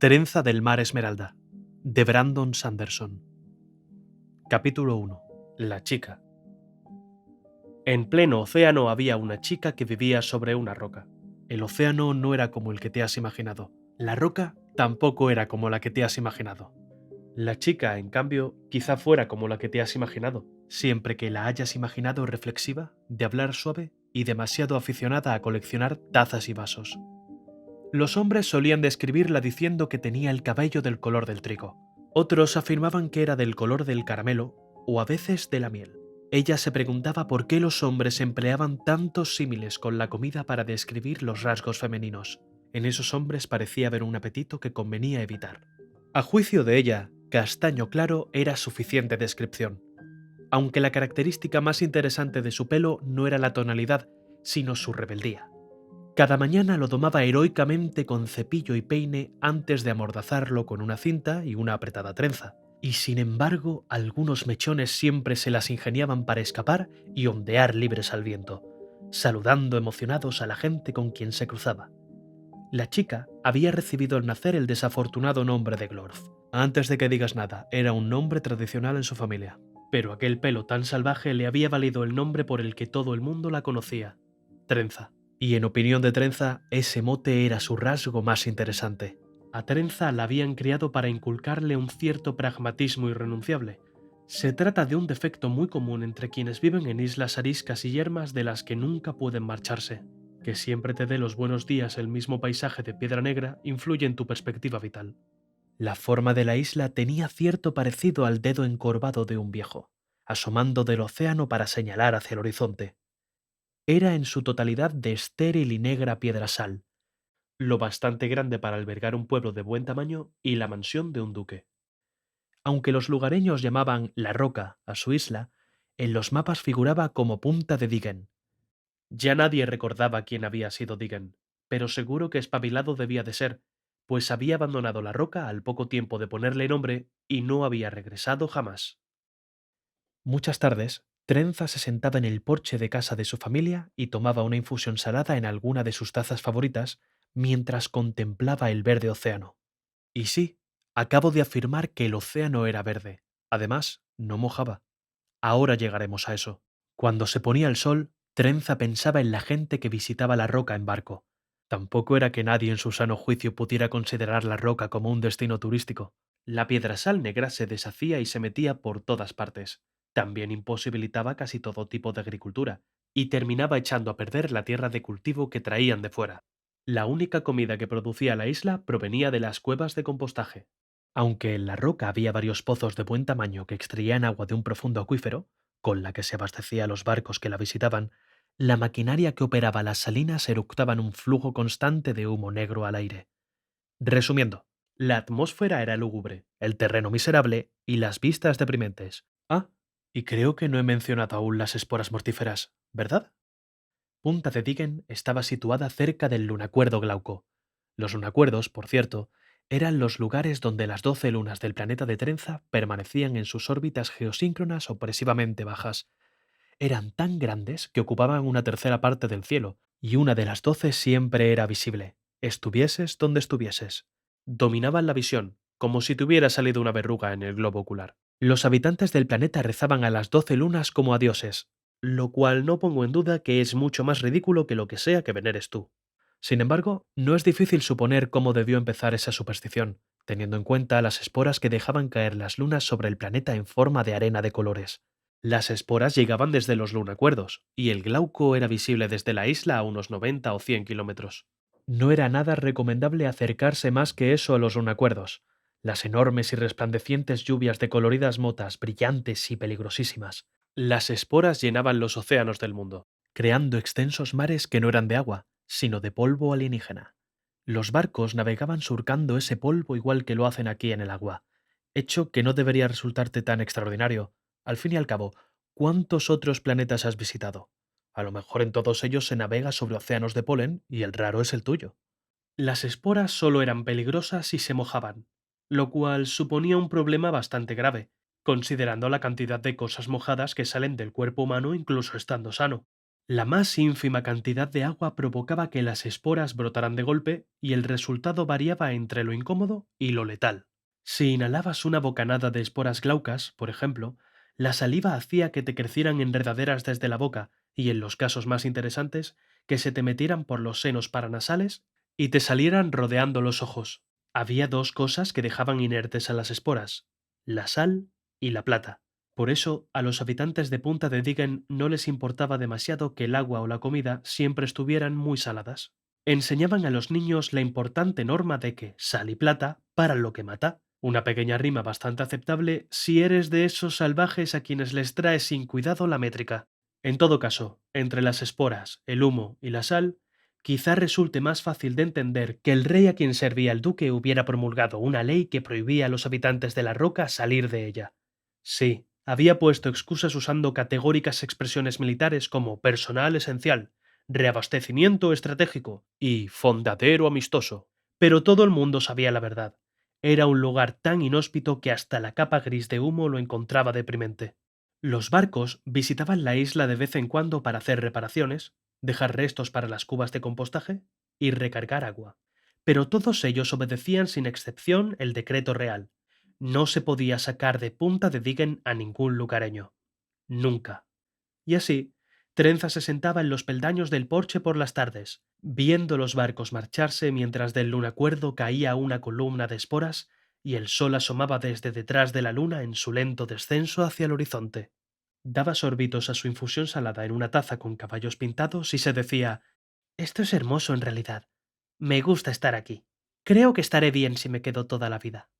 Trenza del mar Esmeralda, de Brandon Sanderson. Capítulo 1. La chica. En pleno océano había una chica que vivía sobre una roca. El océano no era como el que te has imaginado. La roca tampoco era como la que te has imaginado. La chica, en cambio, quizá fuera como la que te has imaginado, siempre que la hayas imaginado reflexiva, de hablar suave y demasiado aficionada a coleccionar tazas y vasos. Los hombres solían describirla diciendo que tenía el cabello del color del trigo. Otros afirmaban que era del color del caramelo o a veces de la miel. Ella se preguntaba por qué los hombres empleaban tantos símiles con la comida para describir los rasgos femeninos. En esos hombres parecía haber un apetito que convenía evitar. A juicio de ella, castaño claro era suficiente descripción. Aunque la característica más interesante de su pelo no era la tonalidad, sino su rebeldía. Cada mañana lo domaba heroicamente con cepillo y peine antes de amordazarlo con una cinta y una apretada trenza. Y sin embargo, algunos mechones siempre se las ingeniaban para escapar y ondear libres al viento, saludando emocionados a la gente con quien se cruzaba. La chica había recibido al nacer el desafortunado nombre de Glorf. Antes de que digas nada, era un nombre tradicional en su familia. Pero aquel pelo tan salvaje le había valido el nombre por el que todo el mundo la conocía: Trenza. Y en opinión de Trenza, ese mote era su rasgo más interesante. A Trenza la habían criado para inculcarle un cierto pragmatismo irrenunciable. Se trata de un defecto muy común entre quienes viven en islas ariscas y yermas de las que nunca pueden marcharse. Que siempre te dé los buenos días el mismo paisaje de piedra negra influye en tu perspectiva vital. La forma de la isla tenía cierto parecido al dedo encorvado de un viejo, asomando del océano para señalar hacia el horizonte. Era en su totalidad de estéril y negra piedra-sal, lo bastante grande para albergar un pueblo de buen tamaño y la mansión de un duque. Aunque los lugareños llamaban La Roca a su isla, en los mapas figuraba como Punta de Diggen. Ya nadie recordaba quién había sido Diggen, pero seguro que espabilado debía de ser, pues había abandonado La Roca al poco tiempo de ponerle nombre y no había regresado jamás. Muchas tardes, Trenza se sentaba en el porche de casa de su familia y tomaba una infusión salada en alguna de sus tazas favoritas mientras contemplaba el verde océano. Y sí, acabo de afirmar que el océano era verde. Además, no mojaba. Ahora llegaremos a eso. Cuando se ponía el sol, Trenza pensaba en la gente que visitaba la roca en barco. Tampoco era que nadie en su sano juicio pudiera considerar la roca como un destino turístico. La piedrasal negra se deshacía y se metía por todas partes. También imposibilitaba casi todo tipo de agricultura, y terminaba echando a perder la tierra de cultivo que traían de fuera. La única comida que producía la isla provenía de las cuevas de compostaje. Aunque en la roca había varios pozos de buen tamaño que extraían agua de un profundo acuífero, con la que se abastecía a los barcos que la visitaban, la maquinaria que operaba las salinas eructaba en un flujo constante de humo negro al aire. Resumiendo, la atmósfera era lúgubre, el terreno miserable y las vistas deprimentes. Ah, y creo que no he mencionado aún las esporas mortíferas, ¿verdad? Punta de Diggen estaba situada cerca del lunacuerdo Glauco. Los lunacuerdos, por cierto, eran los lugares donde las 12 lunas del planeta de Trenza permanecían en sus órbitas geosíncronas opresivamente bajas. Eran tan grandes que ocupaban una tercera parte del cielo, y una de las 12 siempre era visible, estuvieses donde estuvieses. Dominaban la visión, como si te hubiera salido una verruga en el globo ocular. Los habitantes del planeta rezaban a las 12 lunas como a dioses, lo cual no pongo en duda que es mucho más ridículo que lo que sea que veneres tú. Sin embargo, no es difícil suponer cómo debió empezar esa superstición, teniendo en cuenta las esporas que dejaban caer las lunas sobre el planeta en forma de arena de colores. Las esporas llegaban desde los lunacuerdos, y el Glauco era visible desde la isla a unos 90 o 100 kilómetros. No era nada recomendable acercarse más que eso a los lunacuerdos. Las enormes y resplandecientes lluvias de coloridas motas, brillantes y peligrosísimas. Las esporas llenaban los océanos del mundo, creando extensos mares que no eran de agua, sino de polvo alienígena. Los barcos navegaban surcando ese polvo igual que lo hacen aquí en el agua, hecho que no debería resultarte tan extraordinario. Al fin y al cabo, ¿cuántos otros planetas has visitado? A lo mejor en todos ellos se navega sobre océanos de polen y el raro es el tuyo. Las esporas solo eran peligrosas si se mojaban, lo cual suponía un problema bastante grave, considerando la cantidad de cosas mojadas que salen del cuerpo humano incluso estando sano. La más ínfima cantidad de agua provocaba que las esporas brotaran de golpe y el resultado variaba entre lo incómodo y lo letal. Si inhalabas una bocanada de esporas glaucas, por ejemplo, la saliva hacía que te crecieran enredaderas desde la boca y, en los casos más interesantes, que se te metieran por los senos paranasales y te salieran rodeando los ojos. Había dos cosas que dejaban inertes a las esporas: la sal y la plata. Por eso, a los habitantes de Punta de Diggen no les importaba demasiado que el agua o la comida siempre estuvieran muy saladas. Enseñaban a los niños la importante norma de que sal y plata para lo que mata, una pequeña rima bastante aceptable si eres de esos salvajes a quienes les trae sin cuidado la métrica. En todo caso, entre las esporas, el humo y la sal, quizá resulte más fácil de entender que el rey a quien servía el duque hubiera promulgado una ley que prohibía a los habitantes de la roca salir de ella. Sí, había puesto excusas usando categóricas expresiones militares como personal esencial, reabastecimiento estratégico y fondadero amistoso. Pero todo el mundo sabía la verdad. Era un lugar tan inhóspito que hasta la capa gris de humo lo encontraba deprimente. Los barcos visitaban la isla de vez en cuando para hacer reparaciones, dejar restos para las cubas de compostaje y recargar agua. Pero todos ellos obedecían sin excepción el decreto real: no se podía sacar de Punta de Diggen a ningún lugareño. Nunca. Y así, Trenza se sentaba en los peldaños del porche por las tardes, viendo los barcos marcharse mientras del lunacuerdo caía una columna de esporas y el sol asomaba desde detrás de la luna en su lento descenso hacia el horizonte. Daba sorbitos a su infusión salada en una taza con caballos pintados y se decía: «Esto es hermoso en realidad. Me gusta estar aquí. Creo que estaré bien si me quedo toda la vida».